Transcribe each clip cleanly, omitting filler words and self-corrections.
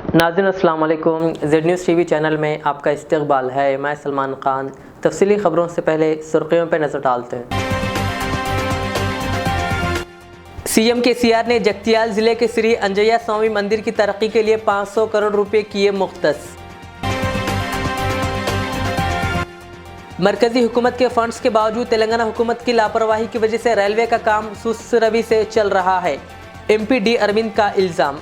नाज़रीन अस्सलाम वालेकुम। ज़ेड न्यूज़ टीवी चैनल में आपका इस्तकबाल है। मैं सलमान खान। तफसीली खबरों से पहले सुर्खियों पर नज़र डालते हैं। सीएम केसीआर ने जगतियाल जिले के श्री अंजैया स्वामी मंदिर की तरक्की के लिए 500 करोड़ रुपए किए मुख्तस। मरकजी हुकूमत के फंड्स के बावजूद तेलंगाना हुकूमत की लापरवाही की वजह से रेलवे का काम सुस्त रवि से चल रहा है, एमपी डी अरविंद का इल्ज़ाम।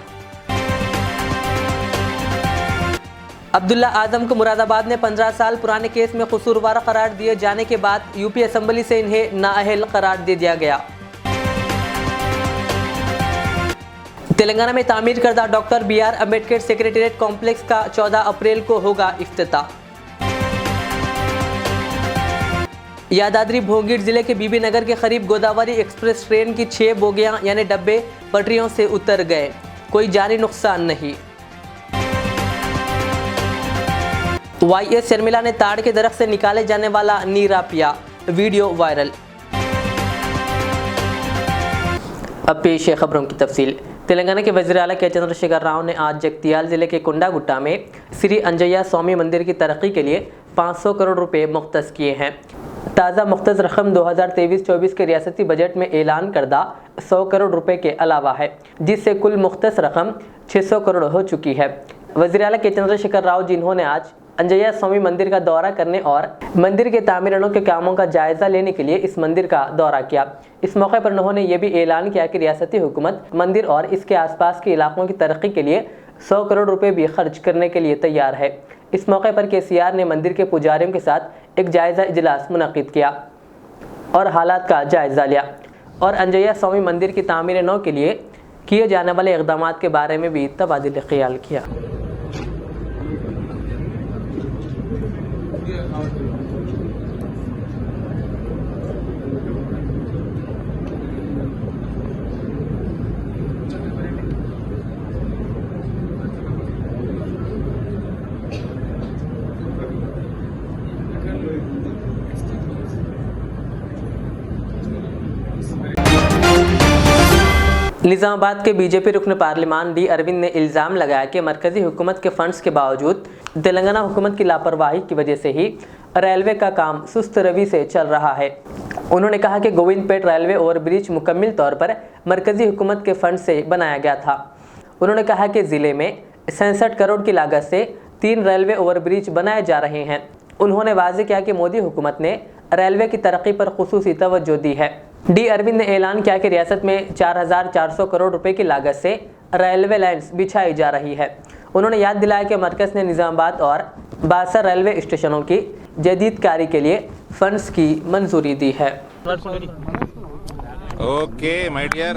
अब्दुल्ला आजम को मुरादाबाद में 15 साल पुराने केस में कसूरवार करार दिए जाने के बाद यूपी असेंबली से इन्हें नाअहल करार दे दिया गया। तेलंगाना में तामीर करदा doctor BR Ambedkar secretariat complex का 14 अप्रैल को होगा इफ्तिताह। यादाद्री भोंगीर जिले के बीबी नगर के करीब गोदावरी एक्सप्रेस ट्रेन की 6 बोगियां यानी डब्बे पटरियों से उतर गए, कोई जानी नुकसान नहीं। YS शर्मिला ने ताड़ के दरख्त से निकाले जाने वाला नीरा पिया, वीडियो वायरल। अब पेश है खबरों की तफसील। तेलंगाना के वज़ीर आला के चंद्रशेखर राव ने आज जगतियाल जिले के कुंडागुट्टा में श्री अंजैया स्वामी मंदिर की तरक्की के लिए 500 करोड़ रुपए मुख्तस किए हैं। ताज़ा मुख्तस रकम 2023-24 के रियासती बजट में ऐलान करदा 100 करोड़ रुपए के अलावा है, जिससे कुल मुख्तस रकम 600 करोड़ हो चुकी है। वज़ीर आला के चंद्रशेखर राव जिन्होंने आज अंजैया स्वामी मंदिर का दौरा करने और मंदिर के तामीरानों के कामों का जायजा लेने के लिए इस मंदिर का दौरा किया। इस मौके पर उन्होंने ये भी ऐलान किया कि रियासती हुकूमत मंदिर और इसके आसपास के इलाकों की तरक्की के लिए 100 करोड़ रुपए भी खर्च करने के लिए तैयार है। इस मौके पर केसीआर ने मंदिर के पुजारियों के साथ एक जायजा इजलास मुनक्किद किया और हालात का जायजा लिया और अंजैया स्वामी मंदिर की तामीर नौ के लिए किए जाने वाले इक़दाम के बारे में भी तबादिल ख्याल किया। निज़ामाबाद के बीजेपी रुकन पार्लिमान डी अरविंद ने इल्ज़ाम लगाया कि मरकजी हुकूमत के फंड्स के बावजूद तेलंगाना हुकूमत की लापरवाही की वजह से ही रेलवे का काम सुस्त रवि से चल रहा है। उन्होंने कहा कि गोविंदपेट रेलवे ओवरब्रिज मुकम्मल तौर पर मरकजी हुकूमत के फंड से बनाया गया था। उन्होंने कहा कि ज़िले में 67 करोड़ की लागत से 3 रेलवे ओवरब्रिज बनाए जा रहे हैं। उन्होंने वाज़ेह किया कि मोदी हुकूमत ने रेलवे की तरक्की पर खुसूसी तवज्जो दी है। डी अरविंद ने ऐलान किया कि रियासत में 4400 करोड़ रुपए की लागत से रेलवे लाइन्स बिछाई जा रही है। उन्होंने याद दिलाया कि मरकज़ ने निज़ामाबाद और बासर रेलवे स्टेशनों की जदीदकारी के लिए फंड्स की मंजूरी दी है। ओके माय डियर,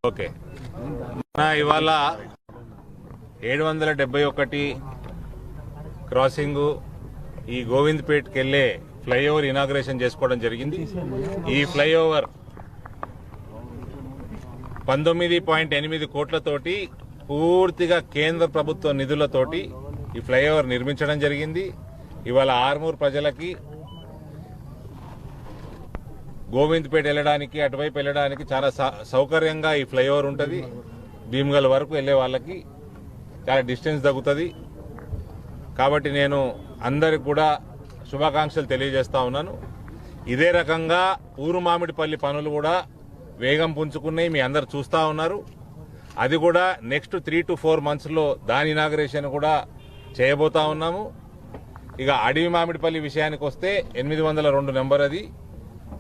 ఓకే ఇవాళ 771 క్రాసింగు ఈ గోవింద్పేట్కి వెళ్ళే ఫ్లైఓవర్ ఇనాగ్రేషన్ చేసుకోవడం జరిగింది। ఈ ఫ్లైఓవర్ 19.8 కోట్లతోటి పూర్తిగా కేంద్ర ప్రభుత్వ నిధులతోటి ఈ ఫ్లైఓవర్ నిర్మించడం జరిగింది। ఇవాళ ఆర్మూర్ ప్రజలకి గోవింద్పేట వెళ్ళడానికి అటువైపు వెళ్ళడానికి చాలా సౌకర్యంగా ఈ ఫ్లైఓవర్ ఉంటుంది। భీమ్గల్ వరకు వెళ్ళే వాళ్ళకి చాలా డిస్టెన్స్ తగ్గుతుంది। కాబట్టి నేను అందరికి కూడా శుభాకాంక్షలు తెలియజేస్తా ఉన్నాను। ఇదే రకంగా ఊరుమామిడిపల్లి పనులు కూడా వేగం పుంజుకున్నాయి, మీ అందరు చూస్తూ ఉన్నారు। అది కూడా నెక్స్ట్ 3 to 4 మంత్స్లో దాని ఇనాగరేషన్ కూడా చేయబోతా ఉన్నాము। ఇక అడవి మామిడిపల్లి విషయానికి వస్తే 802 నెంబర్ అది,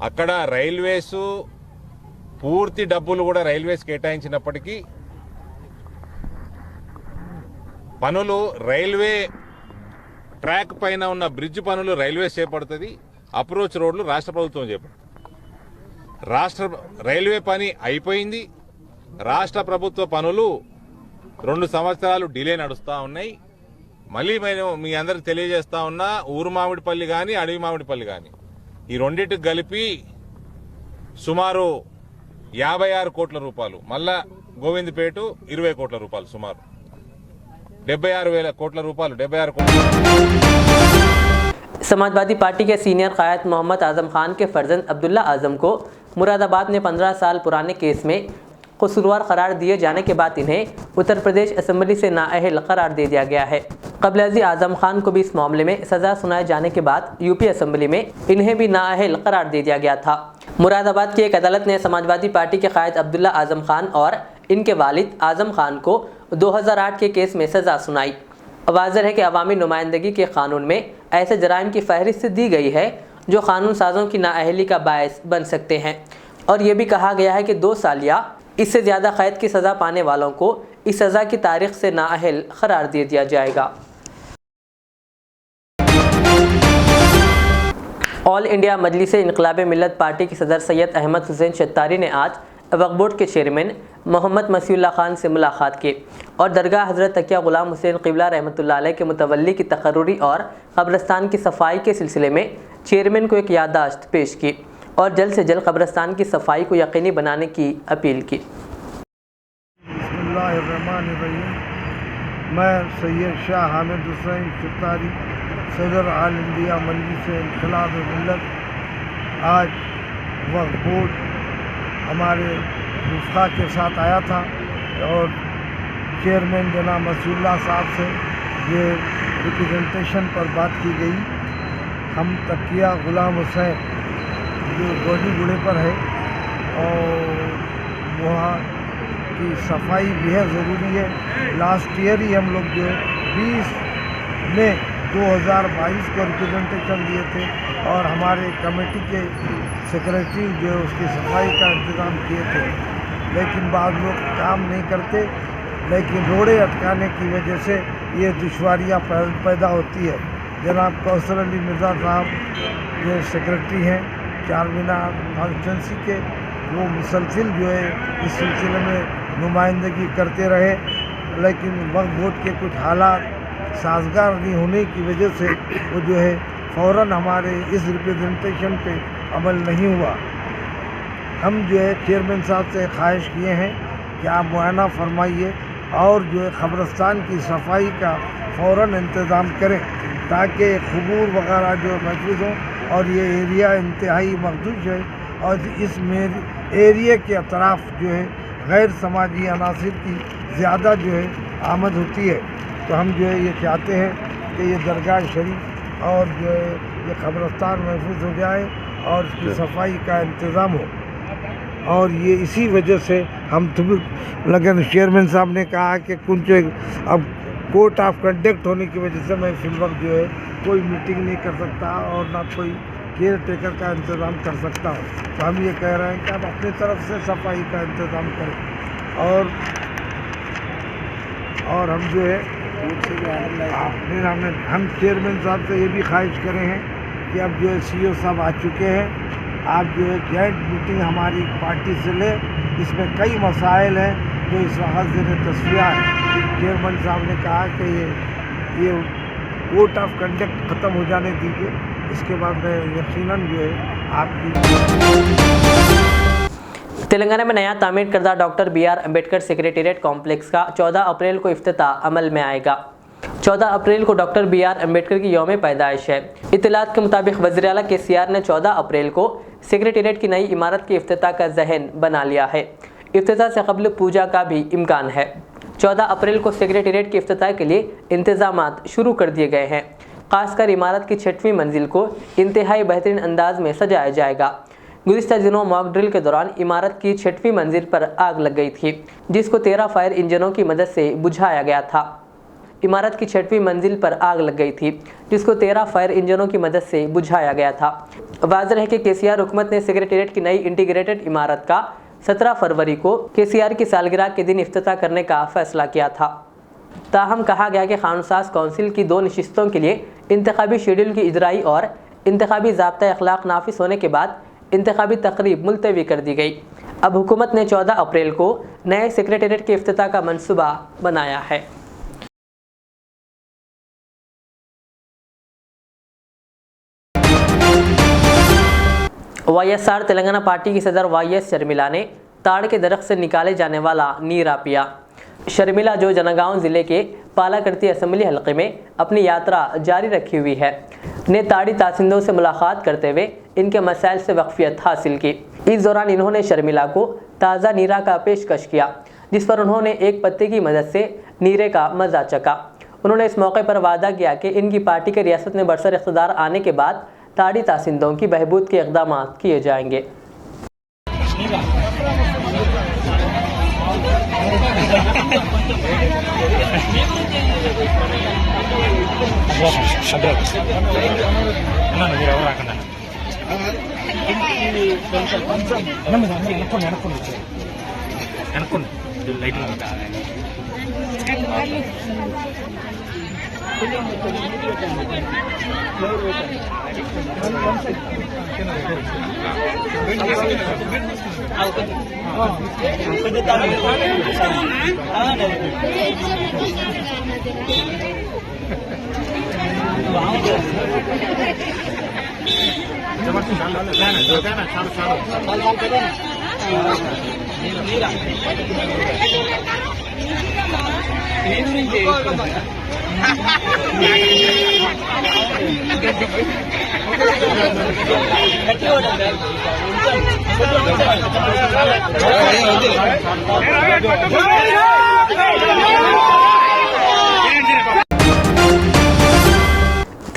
అక్కడ రైల్వేస్ పూర్తి డబ్బులు కూడా రైల్వేస్ కేటాయించినప్పటికీ పనులు రైల్వే ట్రాక్ పైన ఉన్న బ్రిడ్జ్ పనులు రైల్వేస్ చేపడుతుంది, అప్రోచ్ రోడ్లు రాష్ట్ర ప్రభుత్వం చేపడుతుంది। రైల్వే పని అయిపోయింది, రాష్ట్ర ప్రభుత్వ పనులు 2 సంవత్సరాలు డిలే నడుస్తూ ఉన్నాయి। మళ్ళీ నేను మీ అందరికి తెలియజేస్తా ఉన్నా, ఊరుమామిడిపల్లి కానీ అడవి మామిడిపల్లి కానీ ఈ రెండింటికి కలిపి సుమారు 56 కోట్ల రూపాయలు, మళ్ళా గోవిందపేట 20 కోట్ల రూపాయలు, సుమారు 76,000 కోట్ల రూపాయలు, 76 కోట్ల समाजवादी पार्टी के सीनियर कायद मोहम्मद आजम खान के फर्जंद अब्दुल्ला आजम को मुरादाबाद में 15 साल पुराने केस में कसूरवार करार दिए जाने के बाद इन्हें उत्तर प्रदेश असेंबली से नाअहल करार दे दिया गया है। कबल अज़ी आजम खान को भी इस मामले में सज़ा सुनाए जाने के बाद यूपी असेंबली में इन्हें भी नाअहल करार दे दिया गया था। मुरादाबाद की एक अदालत ने समाजवादी पार्टी के कायद अब्दुल्ला आजम खान और इनके वालिद आजम खान को 2008 के केस में सज़ा सुनाई। वाज़ेह है कि अवामी नुमाइंदगी के कानून में ऐसे जराइम की फहरिस्त दी गई है जो कानून साजों की नाअहली का बायस बन सकते हैं, और ये भी कहा गया है कि 2 साल या इससे ज़्यादा कैद की सज़ा पाने वालों को इस सज़ा की तारीख से नाअहल करार दे दिया जाएगा। ऑल इंडिया मजलिस-ए-इनक़लाब मिल्लत पार्टी के सदर सैयद अहमद हुसैन शत्तारी ने आज वक्फ बोर्ड के चेयरमैन मोहम्मद मसीहुल्लाह खान से मुलाकात की और दरगाह हज़रत तकिया ग़ुलाम हुसैन क़िबला रहमतुल्लाह अलैह के मुतवल्ली की तक़र्रुरी और कब्रिस्तान की सफाई के सिलसिले में चेयरमैन को एक याददाश्त पेश की और जल्द से जल्द कब्रिस्तान की सफाई को यकीनी बनाने की अपील की। मैं सैयद शाह हामिद हुसैन शत्तारी सदर ऑल इंडिया मजलिस-ए-इनक़लाब मिल्लत आज वक्फ बोर्ड हमारे रुफ़ा के साथ आया था और चेयरमैन जनाब मसीहुल्लाह साहब से ये रिप्रेजेंटेशन पर बात की गई। हम तकिया ग़ुलाम हुसैन जो गोलीगुड़े पर है और वहाँ की सफाई बेहद ज़रूरी है। लास्ट ईयर ही हम लोग जो 20 मई 2022 को रिप्रेजेंटेशन दिए थे और हमारे कमेटी के सेक्रेटरी जो है उसकी सफाई का इंतज़ाम किए थे, लेकिन बाद लोग काम नहीं करते, लेकिन रोड़े अटकाने की वजह से ये दुश्वारियाँ पैदा होती है। जनाब कौसर अली मिर्ज़ा साहब जो सेक्रेटरी हैं चारमीनार कॉन्स्टिट्यूंसी के, वो मुसलसिल जो है इस सिलसिले में नुमाइंदगी करते रहे, लेकिन वक्फ बोर्ड के कुछ हालात साजगार नहीं होने की वजह से वो जो है फ़ौरन हमारे इस रिप्रेजेंटेशन पे अमल नहीं हुआ। हम जो है चेयरमैन साहब से ख्वाहिश किए हैं कि आप मुआयना फरमाइए और जो है कब्रिस्तान की सफाई का फ़ौरन इंतज़ाम करें ताकि क़ुबूर वगैरह जो महफूज हों, और ये एरिया इंतहाई मखदूश है और इस एरिया के अतराफ़ जो है गैर समाजी अनासिर की ज़्यादा जो है आमद होती है। तो हम जो है ये चाहते हैं कि ये दरगाह शरीफ और जो है ये कब्रिस्तान महफूज हो जाए और इसकी सफाई का इंतज़ाम हो, और ये इसी वजह से हम लेकिन चेयरमैन साहब ने कहा कि कुछ अब कोड ऑफ कंडक्ट होने की वजह से मैं फिल वक्त जो है कोई मीटिंग नहीं कर सकता और ना कोई केयर टेकर का इंतज़ाम कर सकता हूँ। तो हम ये कह रहे हैं कि आप अपनी तरफ से सफाई का इंतज़ाम करें और हम जो है हम चेयरमैन साहब से ये भी ख्वाहिश करे हैं कि अब जो है CEO साहब आ चुके हैं, आप जो है जॉइंट मीटिंग हमारी पार्टी से लें, इसमें कई मसाइल हैं जो इस वक्त ज़ेर तस्वीर है। चेयरमैन साहब ने कहा कि ये कोड ऑफ कंडक्ट ख़त्म हो जाने दीजिए, इसके बाद में यकीनन जो है आपकी। तेलंगाना में नया तामीर करदा doctor BR Ambedkar secretariat complex का 14 अप्रैल को इफ्तिताह अमल में आएगा। 14 अप्रैल को डॉक्टर BR अम्बेडकर की यौम पैदाइश है। इत्तलात के मुताबिक वज़ीर आला KCR ने 14 अप्रैल को सेक्रेटेरिएट की नई इमारत के इफ्तिताह का ज़हन बना लिया है। इफ्तिताह से कबल पूजा का भी इम्कान है। 14 अप्रैल को सेक्रेटेरिएट के इफ्तिताह के लिए इंतज़ामात शुरू कर दिए गए हैं। खासकर इमारत की 6वीं मंजिल को इंतहाई बेहतरीन अंदाज में सजाया जाएगा। गुज़िश्ता दिनों मॉक ड्रिल के दौरान इमारत की 6वीं मंजिल पर आग लग गई थी, जिसको 13 फायर इंजनों की मदद से बुझाया गया था। इमारत की 6वीं मंजिल पर आग लग गई थी, जिसको 13 फायर इंजनों की मदद से बुझाया गया था। वाज़ेह है कि KCR हुकूमत ने सेक्रेटेरिएट की नई इंटीग्रेटेड इमारत का 17 फरवरी को KCR की सालगिरह के दिन इफ्तिताह करने का फैसला किया था। ताहम कहा गया कि कानूनसाज कौंसिल की 2 नशिस्तों के लिए इंतखाबी शेड्यूल की इजराई और इंतखाबी ज़ाब्ता अखलाक नाफिस होने के बाद इंतखाबी तकरीब मुलतवी कर दी गई। अब हुकूमत ने 14 अप्रैल को नए सेक्रेटेरिएट के इफ्तिताह का मंसूबा बनाया है। YSR तेलंगाना पार्टी की सदर YS शर्मिला ने ताड़ के दरख्त से निकाले जाने वाला नीरा पिया। शर्मिला जो जनगांव ज़िले के पालाकर्ती असेंबली हलके में अपनी यात्रा जारी रखी हुई है, ने ताड़ी तासिंदों से मुलाकात करते हुए इनके मसाइल से वाकफियत हासिल की। इस दौरान इन्होंने शर्मिला को ताज़ा नीरा का पेशकश किया, जिस पर उन्होंने एक पत्ते की मदद से नीरे का मज़ा चखा। उन्होंने इस मौके पर वादा किया कि इनकी पार्टी के रियासत में बरसर इख्तिदार आने के बाद ताड़ी तासिंदों की बहबूद के इक़दाम किए जाएंगे।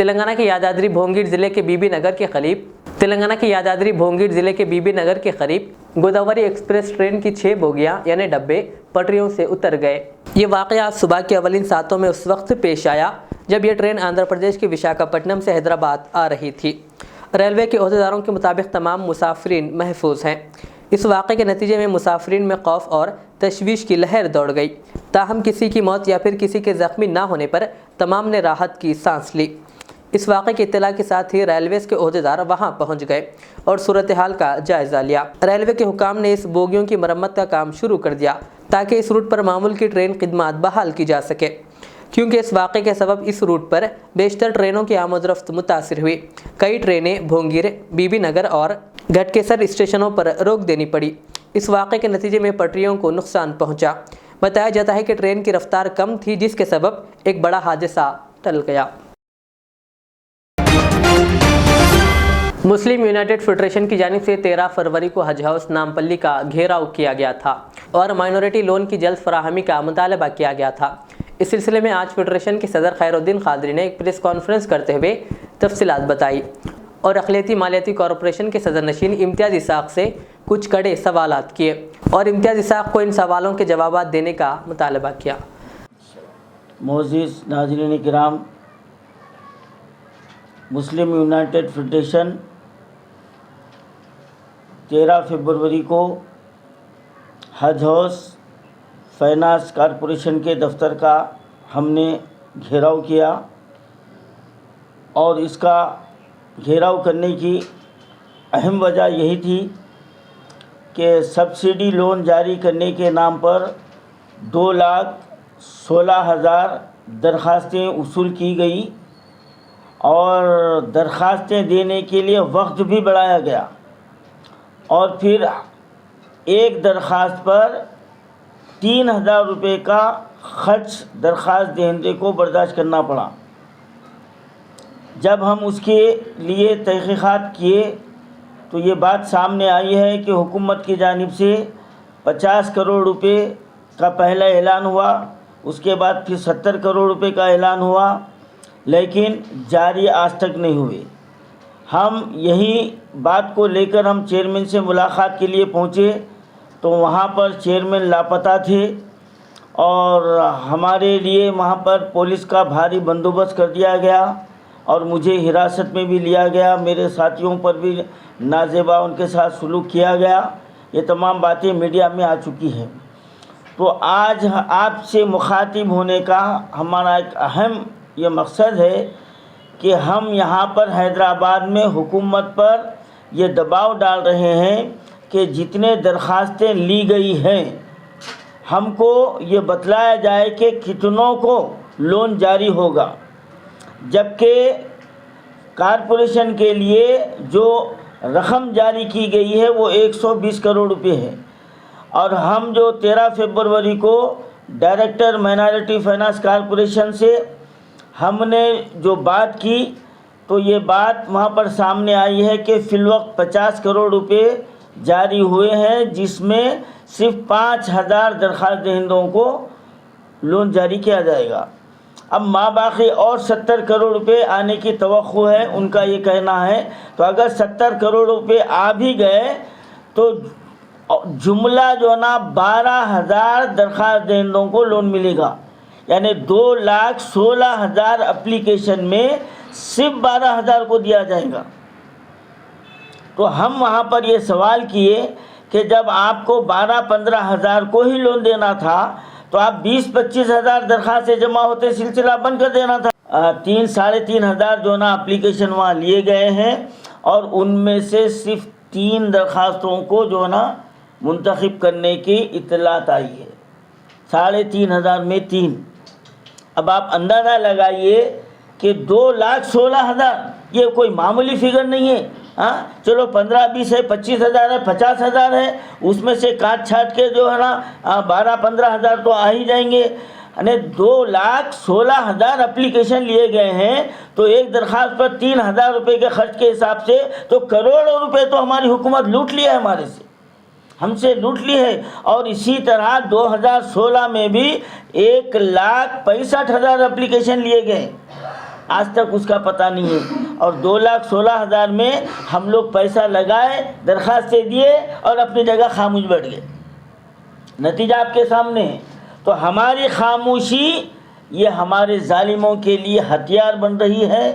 तेलंगाना के यादाद्री भोंगीर जिले के बीबी नगर के करीब गोदावरी एक्सप्रेस ट्रेन की 6 बोगियां यानी डब्बे पटरियों से उतर गए। ये वाक़या आज सुबह के अवलिन सातों में उस वक्त पेश आया जब यह ट्रेन आंध्र प्रदेश के विशाखापट्टनम से हैदराबाद आ रही थी। रेलवे के अहदेदारों के मुताबिक तमाम मुसाफिरीन महफूज हैं। इस वाक़े के नतीजे में मुसाफिरीन में खौफ और तशवीश की लहर दौड़ गई। ताहम किसी की मौत या फिर किसी के ज़ख्मी ना होने पर तमाम ने राहत की सांस ली। इस वाक़े की इत्तला के साथ ही रेलवेज़ के अहदेदार वहां पहुंच गए और सूरत हाल का जायज़ा लिया। रेलवे के हुकाम ने इस बोगियों की मरम्मत का काम शुरू कर दिया ताकि इस रूट पर मामूल की ट्रेन खिदमत बहाल की जा सके, क्योंकि इस वाक़े के सबब इस रूट पर बेशतर ट्रेनों की आमद-रफ्त मुतासिर हुई। कई ट्रेनें भोंगीर, बीबी नगर और घटकेसर स्टेशनों पर रोक देनी पड़ी। इस वाक़े के नतीजे में पटरियों को नुकसान पहुंचा। बताया जाता है कि ट्रेन की रफ्तार कम थी, जिसके सबब एक बड़ा हादसा टल गया। मुस्लिम यूनाइटेड फेडरेशन की जानिब से 13 फरवरी को हज हाउस नामपल्ली का घेराव किया गया था और माइनॉरिटी लोन की जल्द फराहमी का मुतालबा किया गया था। इस सिलसिले में आज फेडरेशन के सदर खैरुद्दीन कादरी ने एक प्रेस कॉन्फ्रेंस करते हुए तफसीलात बताई और अखिलती मालियाती कॉरपोरेशन के सदर नशीन इम्तियाज़ इसाक से कुछ कड़े सवालात किए और इम्तियाज़ इसाक को इन सवालों के जवाब देने का मुतालबा किया। मोअज़्ज़िज़ नाज़रीन किराम, मुस्लिम यूनाइटेड फेडरेशन 13 फरवरी को हज हाउस फाइनेंस कॉरपोरेशन के दफ्तर का हमने घेराव किया और इसका घेराव करने की अहम वजह यही थी कि सब्सिडी लोन जारी करने के नाम पर 2,16,000 दरख्वास्तें वसूल की गई और दरख्वास्तें देने के लिए वक्त भी बढ़ाया गया और फिर एक दरख्वास्त पर 3,000 रुपये का खर्च दरख्वास्त देने को बर्दाश्त करना पड़ा। जब हम उसके लिए तहक़ीक़ात किए तो ये बात सामने आई है कि हुकूमत की जानिब से 50 करोड़ रुपए का पहला ऐलान हुआ, उसके बाद फिर 70 करोड़ रुपए का ऐलान हुआ, लेकिन जारी आज तक नहीं हुए। हम यही बात को लेकर हम चेयरमैन से मुलाकात के लिए पहुँचे तो वहाँ पर चेयरमैन लापता थे और हमारे लिए वहाँ पर पुलिस का भारी बंदोबस्त कर दिया गया और मुझे हिरासत में भी लिया गया। मेरे साथियों पर भी नाजेबा उनके साथ सलूक किया गया। ये तमाम बातें मीडिया में आ चुकी हैं। तो आज आपसे मुखातिब होने का हमारा एक अहम ये मकसद है कि हम यहाँ पर हैदराबाद में हुकूमत पर ये दबाव डाल रहे हैं कि जितने दरख्वास्तें ली गई हैं हमको ये बतलाया जाए कि कितनों को लोन जारी होगा, जबकि कॉरपोरेशन के लिए जो रकम जारी की गई है वो 120 करोड़ रुपए है और हम जो 13 फरवरी को डायरेक्टर माइनॉरिटी फाइनेंस कॉरपोरेशन से हमने जो बात की तो ये बात वहाँ पर सामने आई है कि फिलवक्त 50 करोड़ रुपए जारी हुए हैं, जिसमें सिर्फ 5,000 दरख्वास्त दहिंदों को लोन जारी किया जाएगा। अब बाकी और 70 करोड़ रुपए आने की तवक्को है, उनका ये कहना है। तो अगर 70 करोड़ रुपए आ भी गए तो जुमला जो ना 12,000 दरख्वास्त दहिंदों को लोन मिलेगा, यानी 2,16,000 एप्लीकेशन में सिर्फ 12,000 को दिया जाएगा। तो हम वहाँ पर ये सवाल किए कि जब आपको 12-15 हज़ार को ही लोन देना था तो आप 20-25 हज़ार दरख्वास्तें जमा होते सिलसिला बंद कर देना था। 3-3.5 हज़ार जो ना एप्लीकेशन वहाँ लिए गए हैं और उनमें से सिर्फ 3 दरख्वास्तों को जो ना मुंतखब करने की इत्तलात आई है। 3.5 हज़ार में 3। अब आप अंदाज़ा लगाइए कि 2,16,000 ये कोई मामूली फिगर नहीं है। हाँ चलो 15-20 है, 25 हज़ार है, 50 हज़ार है, उसमें से काट छाट के जो है ना 12-15 हज़ार तो आ ही जाएंगे। यानी 2,16,000 एप्लीकेशन लिए गए हैं, तो एक दरख्वास्त पर 3,000 रुपये के खर्च के हिसाब से तो करोड़ों रुपए तो हमारी हुकूमत लूट लिया है, हमारे से हमसे लूट ली है। और इसी तरह 2016 में भी 1,65,000 एप्लीकेशन लिए गए, आज तक उसका पता नहीं है। और 2,16,000 में हम लोग पैसा लगाए, दरख्वास्तें दिए और अपनी जगह खामोश बैठ गए। नतीजा आपके सामने है। तो हमारी खामोशी ये हमारे जालिमों के लिए हथियार बन रही है।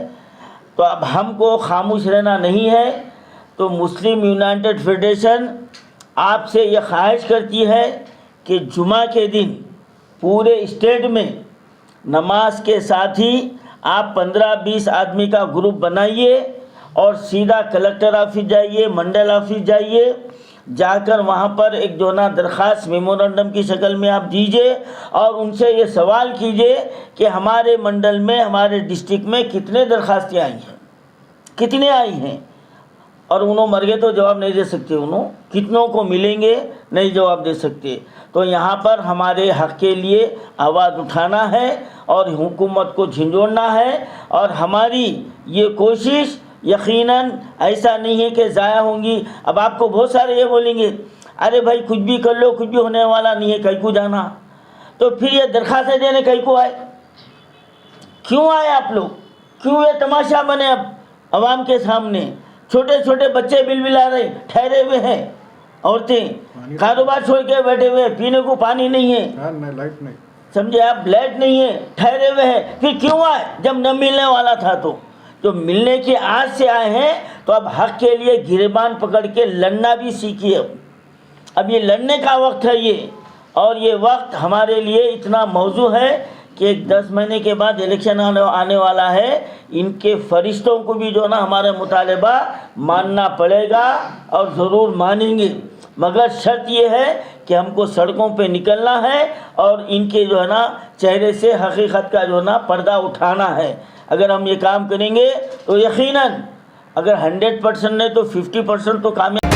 तो अब हमको खामोश रहना नहीं है। तो मुस्लिम यूनाइटेड फेडरेशन आपसे ये ख्वाहिश करती है कि जुमा के दिन पूरे स्टेट में नमाज के साथ ही आप 15-20 आदमी का ग्रुप बनाइए और सीधा कलेक्टर ऑफिस जाइए, मंडल ऑफिस जाइए, जाकर वहाँ पर एक जो ना दरख्वास्त मेमोरेंडम की शक्ल में आप दीजिए और उनसे ये सवाल कीजिए कि हमारे मंडल में, हमारे डिस्ट्रिक्ट में कितने दरख्वास्तें आई हैं, कितने आई हैं। और उन्होंने मर गए तो जवाब नहीं दे सकते, उन्होंने कितनों को मिलेंगे नहीं जवाब दे सकते। तो यहाँ पर हमारे हक़ के लिए आवाज़ उठाना है और हुकूमत को झिंझोड़ना है। और हमारी ये कोशिश यकीनन ऐसा नहीं है कि ज़ाया होंगी। अब आपको बहुत सारे ये बोलेंगे अरे भाई कुछ भी कर लो, कुछ भी होने वाला नहीं है, कहीं को जाना। तो फिर ये दरख्वास्तें देने कहीं को आए, क्यों आए आप लोग? क्यों ये तमाशा बने अब आवाम के सामने? छोटे छोटे बच्चे बिलबिला रहे, ठहरे हुए हैं, औरतें कारोबार छोड़ के बैठे हुए, पीने को पानी नहीं है, लाइट नहीं, समझे आप, लाइट नहीं है, ठहरे हुए हैं। फिर क्यों आए जब न मिलने वाला था? तो मिलने की आस से आए हैं। तो अब हक के लिए गिरबान पकड़ के लड़ना भी सीखिए। अब ये लड़ने का वक्त है ये, और ये वक्त हमारे लिए इतना मौजू है कि 10 महीने के बाद इलेक्शन आने वाला है। इनके फरिश्तों को भी जो ना हमारे मुतालबा मानना पड़ेगा और ज़रूर मानेंगे, मगर शर्त ये है कि हमको सड़कों पे निकलना है और इनके जो है ना चेहरे से हकीकत का जो ना पर्दा उठाना है। अगर हम ये काम करेंगे तो यकीनन अगर 100% नहीं तो 50% तो कामयाब।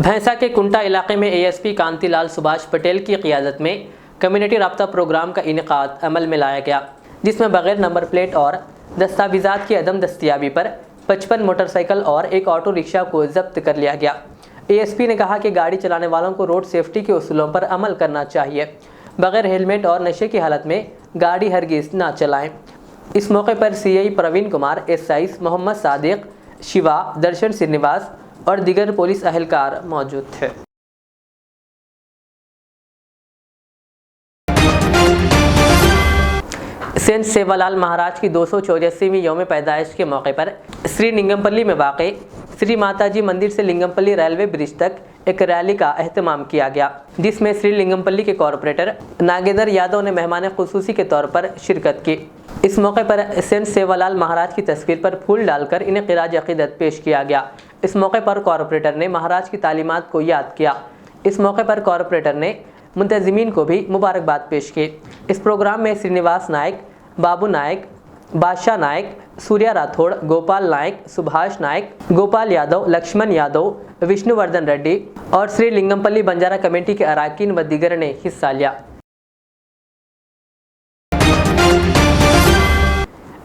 भैंसा के कुंटा इलाके में एएसपी कांतिलाल सुभाष पटेल की क़ियादत में कम्युनिटी राब्ता प्रोग्राम का इनेकाद अमल में लाया गया, जिसमें बगैर नंबर प्लेट और दस्तावेज़ात की अदम दस्तियाबी पर 55 मोटरसाइकिल और एक ऑटो रिक्शा को जब्त कर लिया गया। एएसपी ने कहा कि गाड़ी चलाने वालों को रोड सेफ्टी के उसूलों पर अमल करना चाहिए। बगैर हेलमेट और नशे की हालत में गाड़ी हरगिज़ ना चलाएं। इस मौके पर सीआई प्रवीण कुमार, एसआई मोहम्मद सादिक, शिवा, दर्शन श्रीनिवास और दीगर पुलिस अहलकार मौजूद थे। सेंट सेवालाल महाराज की 284वीं यौम पैदाइश के मौके पर श्री लिंगमपल्ली में वाक़े श्री माताजी मंदिर से लिंगमपल्ली रेलवे ब्रिज तक एक रैली का एहतमाम किया गया, जिसमें श्री लिंगमपल्ली के कॉरपोरेटर नागेंद्र यादव ने मेहमान खुसूसी के तौर पर शिरकत की। इस मौके पर सेंट सेवालाल महाराज की तस्वीर पर फूल डालकर इन्हें ख़िराज अक़ीदत पेश किया गया। इस मौके पर कॉरपोरेटर ने महाराज की तालीमात को याद किया। इस मौके पर कॉरपोरेटर ने मुंतज़िमीन को भी मुबारकबाद पेश की। इस प्रोग्राम में श्रीनिवास नायक, बाबू नायक, बादशाह नायक, सूर्या राठौड़, गोपाल नायक, सुभाष नायक, गोपाल यादव, लक्ष्मण यादव, विष्णुवर्धन रेड्डी और श्री लिंगमपल्ली बंजारा कमेटी के अरकान व दीगर ने हिस्सा लिया।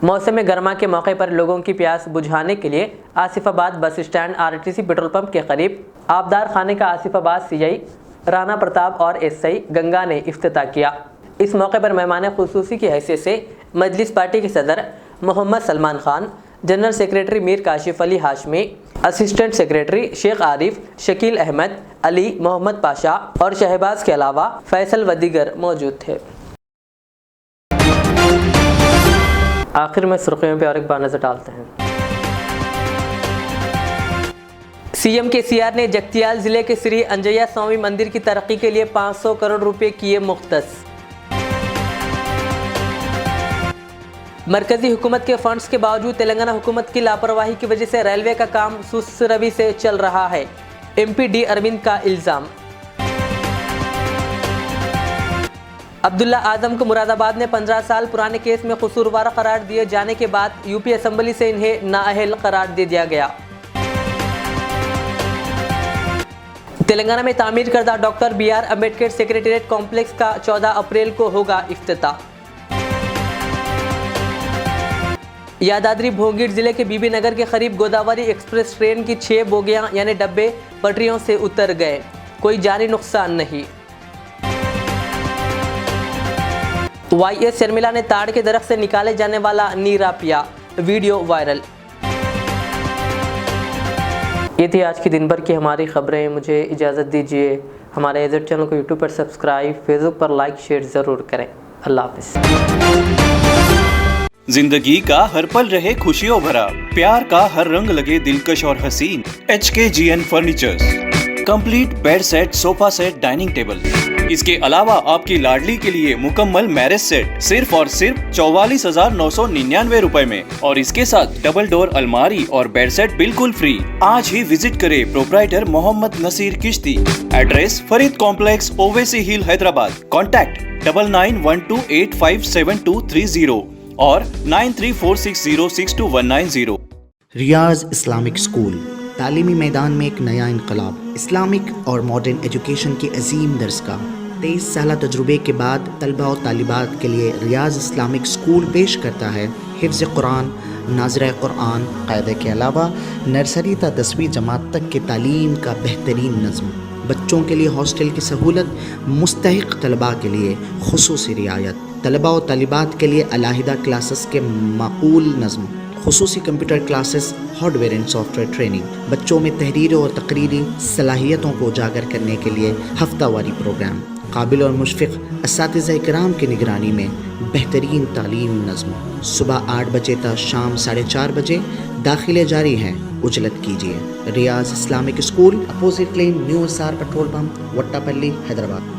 मौसम गर्मा के मौके पर लोगों की प्यास बुझाने के लिए Asifabad bus stand RTC petrol pump के करीब आबदार खाने का आसिफाबाद सीआई राणा प्रताप और एसआई गंगा ने इफ्तिताह किया। इस मौके पर मेहमान खुसूसी की हैसियत से मजलिस पार्टी के सदर Mohammed Salman Khan, general secretary Mir Kashif Ali Hashmi, assistant secretary Sheikh Arif, Shakeel Ahmed, Ali Mohammed Pasha और शहबाज के अलावा फैसल व दीगर मौजूद थे। आखिर में सुर्खियों पर और एक बार नजर डालते हैं। सीएम केसीआर ने जगतियाल जिले के श्री अंजया स्वामी मंदिर की तरक्की के लिए 500 करोड़ रुपए किए मुख्तस। मरकजी हुकूमत के फंड्स के बावजूद तेलंगाना हुकूमत की लापरवाही की वजह से रेलवे का काम सुस्त रवि से चल रहा है, एमपी डी अरविंद का इल्जाम। अब्दुल्ला आजम को मुरादाबाद में 15 साल पुराने केस में कसूरवार करार दिए जाने के बाद यूपी असेंबली से इन्हें नाअहल करार दे दिया गया। तेलंगाना में तामीर करदा doctor BR Ambedkar secretariat complex का 14 अप्रैल को होगा इफ्तिताह। यादाद्री भोंगीर जिले के बीबी नगर के करीब गोदावरी एक्सप्रेस ट्रेन की 6 बोगियां यानी डब्बे पटरियों से उतर गए, कोई जानी नुकसान नहीं। YS शर्मिला ने ताड़ के दरख्त से निकाले जाने वाला नीरा पिया, वीडियो वायरल। ये थी आज की दिन भर की हमारी खबरें। मुझे इजाज़त दीजिए। हमारे एजेड चैनल को यूट्यूब पर सब्सक्राइब, फेसबुक पर लाइक शेयर ज़रूर करें। अल्लाह हाफ़िज़। जिंदगी का हर पल रहे खुशियों भरा, प्यार का हर रंग लगे दिलकश और हसीन। HKGN furnitures, complete bed set, sofa set, dining table. इसके अलावा आपकी लाडली के लिए मुकम्मल मैरिज सेट सिर्फ और सिर्फ 44,999 रुपए में, और इसके साथ डबल डोर अलमारी और बेड सेट बिल्कुल फ्री। आज ही विजिट करें प्रोप्राइटर मोहम्मद नसीर किश्ती। एड्रेस फरीद कॉम्प्लेक्स, ओवैसी हिल, हैदराबाद। कॉन्टैक्ट 9912857230 और 9346062190। रियाज इस्लामिक स्कूल, तालीमी मैदान में एक नया इनकलाब। इस्लामिक और मॉडर्न एजुकेशन की अजीम दरसगाह। 23 साल तजुर्बे के बाद तलबा और तालिबात के लिए रियाज इस्लामिक स्कूल पेश करता है हिफ्ज़ कुरान, नाज़िरा कुरान क़ायदे के अलावा नर्सरी ta 10वीं जमात तक की तालीम का बेहतरीन नज़्म। बच्चों के लिए हॉस्टल की सहूलत, मुस्तहिक़ तलबा के लिए खुसूसी रियायत, तलबा और तालिबात के लिए अलहदा क्लासेस के माकूल नज़्म, खुसूसी computer classes, hardware and software training. बच्चों में तहरीर और तकरीरी सलाहियतों को उजागर करने के लिए हफ्तावारी प्रोग्राम। काबिल और मुशफ़िक़ असातिज़ा इकराम की निगरानी में बेहतरीन तालीम नज़्म। सुबह 8 बजे तक शाम 4:30 बजे दाखिले जारी हैं, उजलत कीजिए। Riyaz Islamic school, opposite lane, new SR petrol pump, Vattapalli, Hyderabad.